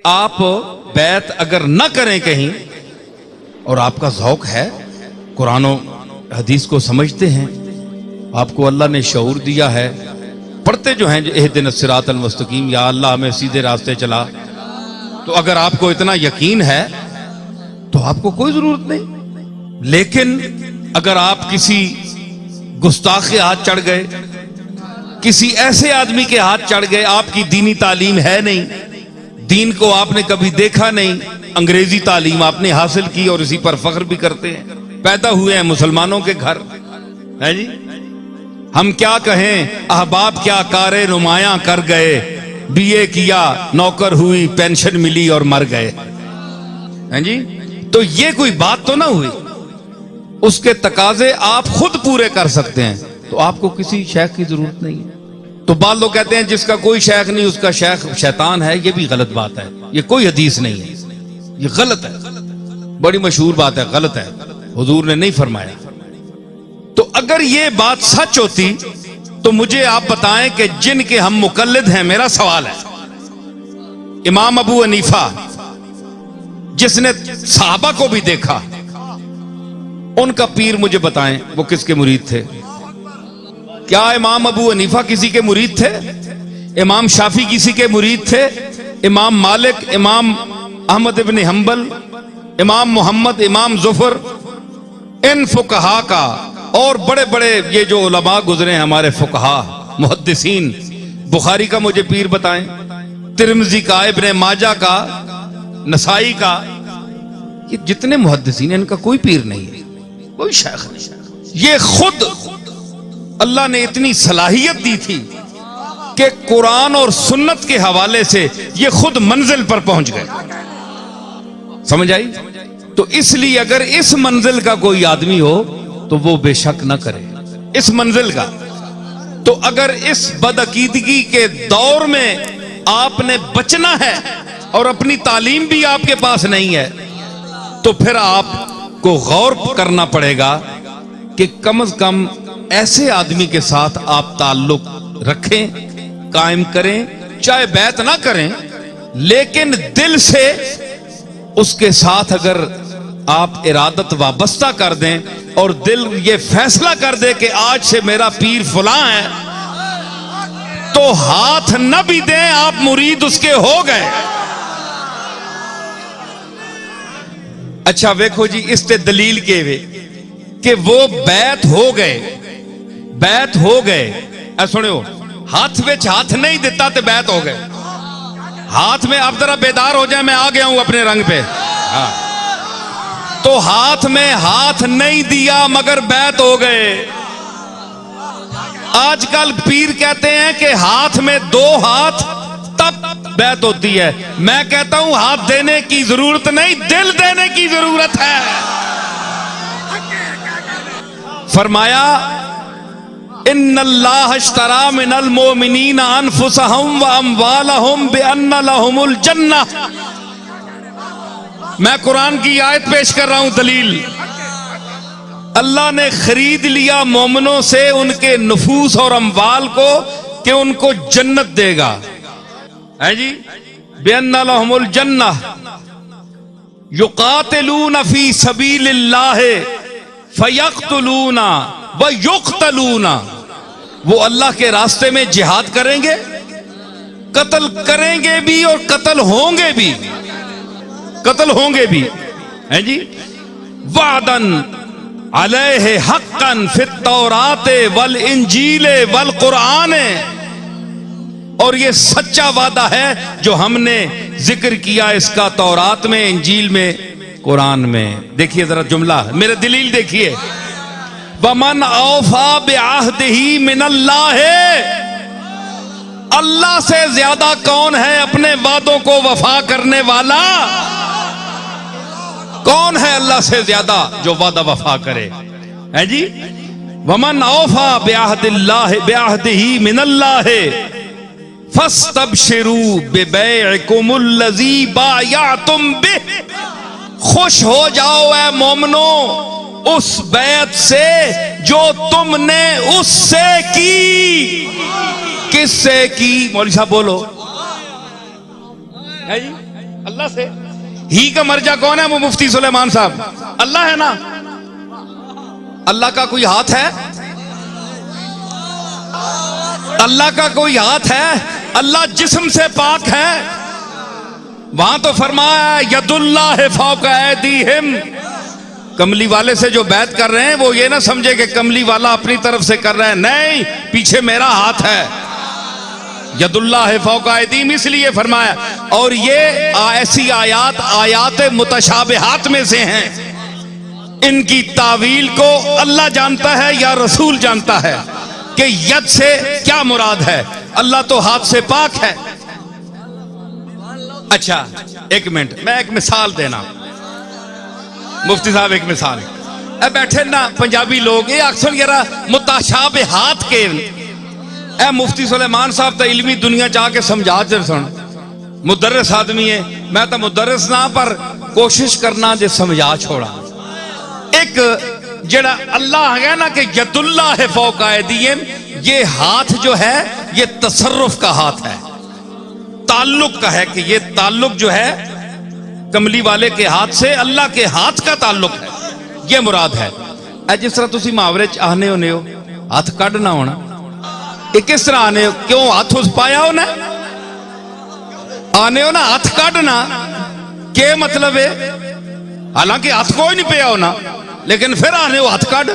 آپ بیعت اگر نہ کریں کہیں اور آپ کا ذوق ہے، قرآن و حدیث کو سمجھتے ہیں، آپ کو اللہ نے شعور دیا ہے، پڑھتے جو ہیں اہدنا الصراط المستقیم، یا اللہ ہمیں سیدھے راستے چلا، تو اگر آپ کو اتنا یقین ہے تو آپ کو کوئی ضرورت نہیں۔ لیکن اگر آپ کسی گستاخ کے ہاتھ چڑھ گئے، کسی ایسے آدمی کے ہاتھ چڑھ گئے، آپ کی دینی تعلیم ہے نہیں، دین کو آپ نے کبھی دیکھا نہیں، انگریزی تعلیم آپ نے حاصل کی اور اسی پر فخر بھی کرتے ہیں، پیدا ہوئے ہیں مسلمانوں کے گھر ہے جی، ہم کیا کہیں احباب کیا کارے نمایاں کر گئے، بی اے کیا نوکر ہوئی پینشن ملی اور مر گئے ہیں جی، تو یہ کوئی بات تو نہ ہوئی، اس کے تقاضے آپ خود پورے کر سکتے ہیں، تو آپ کو کسی شیخ کی ضرورت نہیں ہے۔ تو بعض لوگ کہتے ہیں جس کا کوئی شیخ نہیں اس کا شیخ شیطان ہے، یہ بھی غلط بات ہے، یہ کوئی حدیث نہیں ہے، یہ غلط ہے، بڑی مشہور بات ہے، غلط ہے، حضور نے نہیں فرمایا۔ تو اگر یہ بات سچ ہوتی تو مجھے آپ بتائیں کہ جن کے ہم مقلد ہیں، میرا سوال ہے، امام ابو حنیفہ جس نے صحابہ کو بھی دیکھا، ان کا پیر مجھے بتائیں وہ کس کے مرید تھے؟ کیا امام ابو حنیفہ کسی کے مرید تھے؟ امام شافعی کسی کے مرید تھے؟ امام مالک، امام احمد ابن حنبل، امام محمد، امام ظفر، ان فقہا کا، اور بڑے بڑے یہ جو علماء گزرے ہیں ہمارے فقہا محدثین، بخاری کا مجھے پیر بتائیں، ترمذی کا، ابن ماجہ کا، نسائی کا، یہ جتنے محدثین ہیں ان کا کوئی پیر نہیں ہے، کوئی شیخ نہیں۔ یہ خود اللہ نے اتنی صلاحیت دی تھی کہ قرآن اور سنت کے حوالے سے یہ خود منزل پر پہنچ گئے، سمجھ آئی؟ تو اس لیے اگر اس منزل کا کوئی آدمی ہو تو وہ بے شک نہ کرے اس منزل کا۔ تو اگر اس بدعقیدگی کے دور میں آپ نے بچنا ہے اور اپنی تعلیم بھی آپ کے پاس نہیں ہے، تو پھر آپ کو غور کرنا پڑے گا کہ کم از کم ایسے آدمی کے ساتھ آپ تعلق رکھیں، قائم کریں، چاہے بیعت نہ کریں، لیکن دل سے اس کے ساتھ اگر آپ ارادت وابستہ کر دیں اور دل یہ فیصلہ کر دے کہ آج سے میرا پیر فلاں ہے، تو ہاتھ نہ بھی دیں آپ مرید اس کے ہو گئے۔ اچھا ویکھو جی، اس تے دلیل کے وے کہ وہ بیعت ہو گئے، بیعت ہو گئے، اے سنو، ہاتھ وچ ہاتھ نہیں دیتا تے بیعت ہو گئے، ہاتھ میں اب ذرا بیدار ہو جائے، میں آ گیا ہوں اپنے رنگ پہ، تو ہاتھ میں ہاتھ نہیں دیا مگر بیعت ہو گئے۔ آج کل پیر کہتے ہیں کہ ہاتھ میں دو ہاتھ تب بیعت ہوتی ہے، میں کہتا ہوں ہاتھ دینے کی ضرورت نہیں، دل دینے کی ضرورت ہے۔ فرمایا ان اللہ اشتری من المؤمنین انفسهم واموالهم بان لهم الجنہ، میں قرآن کی آیت پیش کر رہا ہوں، دلیل، اللہ نے خرید لیا مومنوں سے ان کے نفوس اور اموال کو کہ ان کو جنت دے گا، ہے جی، بِأَنَّ لَهُمُ الْجَنَّةِ يُقَاتِلُونَ فِي سَبِيلِ اللَّهِ فَيَقْتُلُونَ وَيُقْتَلُونَ، وہ اللہ کے راستے میں جہاد کریں گے، قتل کریں گے بھی اور قتل ہوں گے بھی، قتل ہوں گے بھی، ہے جی، وعدن علیہ حقا فی التوراۃ والانجیل والقرآن، اور یہ سچا وعدہ ہے جو ہم نے ذکر کیا اس کا تورات میں، انجیل میں، قرآن میں۔ دیکھیے ذرا جملہ، میرے دلیل دیکھیے، وَمَنْ أَوْفَى بِعَهْدِهِ مِنَ اللَّهِ، اللہ سے زیادہ کون ہے اپنے وعدوں کو وفا کرنے والا؟ کون ہے اللہ سے زیادہ جو وعدہ وفا کرے، ہے جی، وَمَنْ أَوْفَى بِعَهْدِهِ مِنَ اللَّهِ فَاسْتَبْشِرُوا بِبَيْعِكُمُ الَّذِي بَایَعْتُمْ بِهِ، خوش ہو جاؤ اے مومنو اس بیعت سے جو تم نے اس سے کی۔ کس سے کی؟ مولوی صاحب بولو، ہے جی، اللہ سے. ہی کا مرجع کون ہے؟ وہ مفتی سلیمان صاحب. اللہ ہے نا. اللہ کا کوئی ہاتھ ہے؟ اللہ کا کوئی ہاتھ ہے؟ اللہ جسم سے پاک ہے. وہاں تو فرمایا ید اللہ فوق ایدیہم. کملی والے سے جو بیعت کر رہے ہیں وہ یہ نہ سمجھے کہ کملی والا اپنی طرف سے کر رہے ہیں. نہیں، پیچھے میرا ہاتھ ہے. ید اللہ فوق ایدیہم اس لیے فرمایا. اور یہ ایسی آیات متشابہات میں سے ہیں. ان کی تعویل کو اللہ جانتا ہے یا رسول جانتا ہے کہ ید سے کیا مراد ہے. اللہ تو ہاتھ سے پاک ہے. اچھا ایک منٹ، میں ایک مثال دینا. مفتی صاحب ایک مثال. اے بیٹھے نا پنجابی لوگ یہ اکثر یارا متشابہات کے. اے مفتی سلیمان صاحب تو علمی دنیا جا کے سمجھا چل سن. مدرس آدمی ہے، میں تو مدرس نہ پر کوشش کرنا جے سمجھا چھوڑا. ایک جڑا اللہ ہے نا کہ ید اللہ ہے فوق ایدیہم، یہ ہاتھ جو ہے یہ تصرف کا ہاتھ ہے، تعلق کا ہے. کہ یہ تعلق جو ہے کملی والے کے ہاتھ سے اللہ کے ہاتھ کا تعلق ہے، یہ مراد ہے. اے جس طرح تسی محاورے چ آنے ہونے ہو ہاتھ کڈنا ہونا، یہ کس طرح آنے ہو؟ کیوں ہاتھ اس پایا ہونا آنے ہو نا ہاتھ کڈنا. کیا مطلب ہے؟ حالانکہ ہاتھ کوئی نہیں پیا ہونا لیکن پھر آنے ہو ہاتھ کڈ.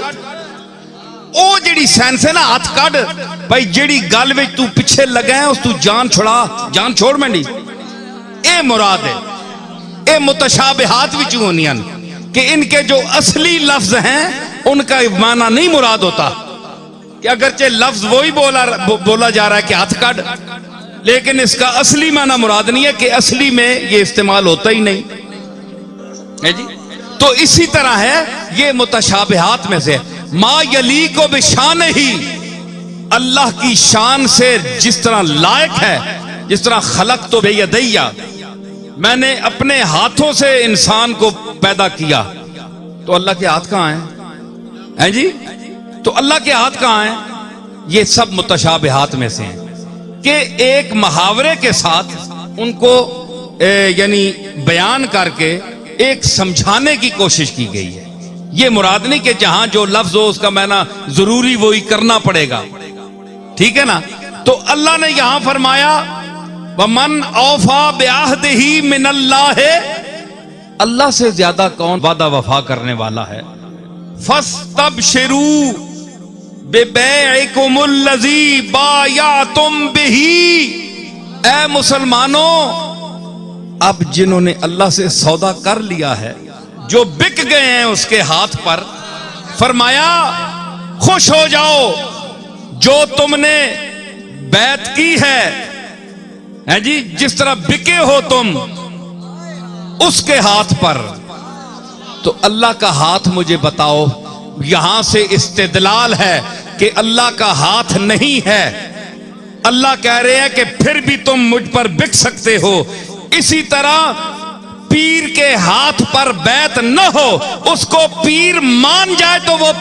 او جیڑی سینس ہے نا ہاتھ کڈ بھائی جیڑی گل وچ تو پیچھے لگا ہے اس تو جان چھڑا، جان چھوڑ میں نہیں. اے مراد ہے. اے متشابہات وچ ہونیاں کہ ان کے جو اصلی لفظ ہیں ان کا معنی نہیں مراد ہوتا. کہ اگرچہ لفظ وہی بولا جا رہا ہے کہ ہاتھ کڈ، لیکن اس کا اصلی معنی مراد نہیں ہے کہ اصلی میں یہ استعمال ہوتا ہی نہیں ہے جی. تو اسی طرح ہے یہ متشابہات میں سے. ما یلیق بشان ہی، اللہ کی شان سے جس طرح لائق ہے. جس طرح خلق تو بیدیہ، میں نے اپنے ہاتھوں سے انسان کو پیدا کیا. تو اللہ کے ہاتھ کہاں ہیں جی؟ تو اللہ کے ہاتھ کہاں ہیں؟ یہ سب متشابہات میں سے ہیں کہ ایک محاورے کے ساتھ ان کو یعنی بیان کر کے ایک سمجھانے کی کوشش کی گئی ہے. یہ مراد نہیں کہ جہاں جو لفظ ہو اس کا معنی ضروری وہی کرنا پڑے گا. ٹھیک ہے نا؟ تو اللہ نے یہاں فرمایا وَمَنْ أَوْفَى بِعَهْدِهِ مِنَ اللَّهِ، اللہ سے زیادہ کون وعدہ وفا کرنے والا ہے. فَاسْتَبْشِرُوا بِبَيْعِكُمُ الَّذِي بَايَعْتُمْ بِهِ. اے مسلمانوں، اب جنہوں نے اللہ سے سودا کر لیا ہے، جو بک گئے ہیں اس کے ہاتھ پر، فرمایا خوش ہو جاؤ جو تم نے بیعت کی ہے جی، جس طرح بکے ہو تم اس کے ہاتھ پر. تو اللہ کا ہاتھ مجھے بتاؤ. یہاں سے استدلال ہے کہ اللہ کا ہاتھ نہیں ہے. اللہ کہہ رہے ہیں کہ پھر بھی تم مجھ پر بک سکتے ہو. اسی طرح پیر کے ہاتھ پر بیعت نہ ہو، اس کو پیر مان جائے تو وہ